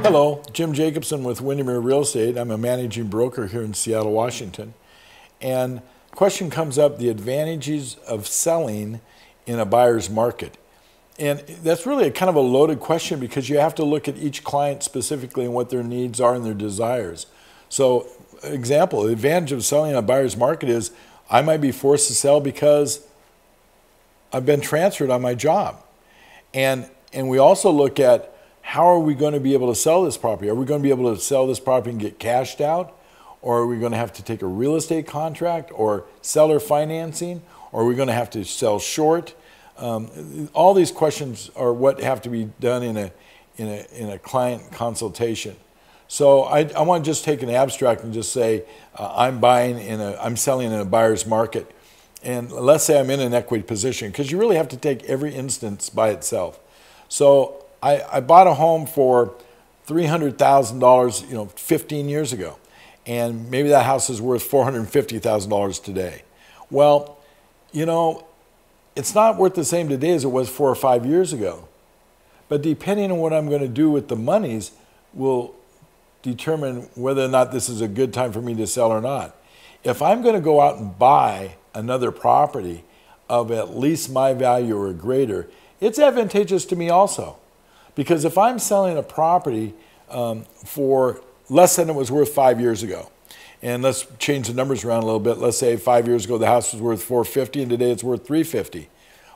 Hello, Jim Jacobsen with Windermere Real Estate. I'm a managing broker here in Seattle, Washington. And the question comes up, the advantages of selling in a buyer's market. And that's really a kind of a loaded question because you have to look at each client specifically and what their needs are and their desires. So, example, the advantage of selling in a buyer's market is I might be forced to sell because I've been transferred on my job. And we also look at how are we going to be able to sell this property? Are we going to be able to sell this property and get cashed out? Or are we going to have to take a real estate contract or seller financing? Or are we going to have to sell short? All these questions are what have to be done in a client consultation. So I want to just take an abstract and just say I'm selling in a buyer's market. And let's say I'm in an equity position, because you really have to take every instance by itself. So I bought a home for $300,000, 15 years ago, and maybe that house is worth $450,000 today. Well, it's not worth the same today as it was 4 or 5 years ago. But depending on what I'm going to do with the monies will determine whether or not this is a good time for me to sell or not. If I'm going to go out and buy another property of at least my value or greater, it's advantageous to me also. Because if I'm selling a property for less than it was worth 5 years ago, and let's change the numbers around a little bit. Let's say 5 years ago the house was worth $450 and today it's worth $350.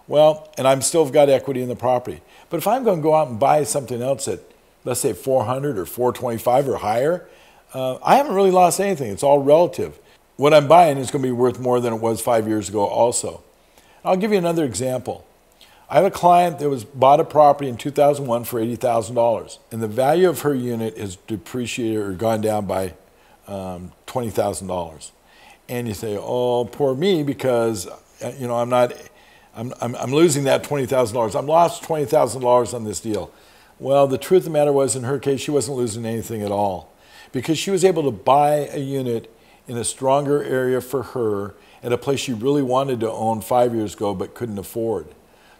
Well, and I'm still got equity in the property. But if I'm going to go out and buy something else at, let's say, $400 or $425 or higher, I haven't really lost anything. It's all relative. What I'm buying is going to be worth more than it was 5 years ago also. I'll give you another example. I have a client that bought a property in 2001 for $80,000, and the value of her unit is depreciated or gone down by $20,000. And you say, "Oh, poor me, because I'm losing that $20,000. I'm lost $20,000 on this deal." Well, the truth of the matter was, in her case, she wasn't losing anything at all, because she was able to buy a unit in a stronger area for her at a place she really wanted to own 5 years ago but couldn't afford.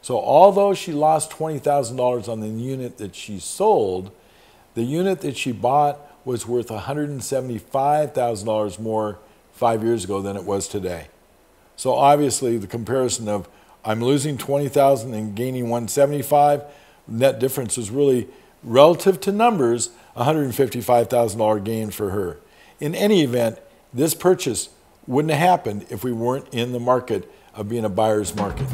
So although she lost $20,000 on the unit that she sold, the unit that she bought was worth $175,000 more 5 years ago than it was today. So obviously the comparison of I'm losing $20,000 and gaining $175,000, net difference is really, relative to numbers, $155,000 gain for her. In any event, this purchase wouldn't have happened if we weren't in the market of being a buyer's market.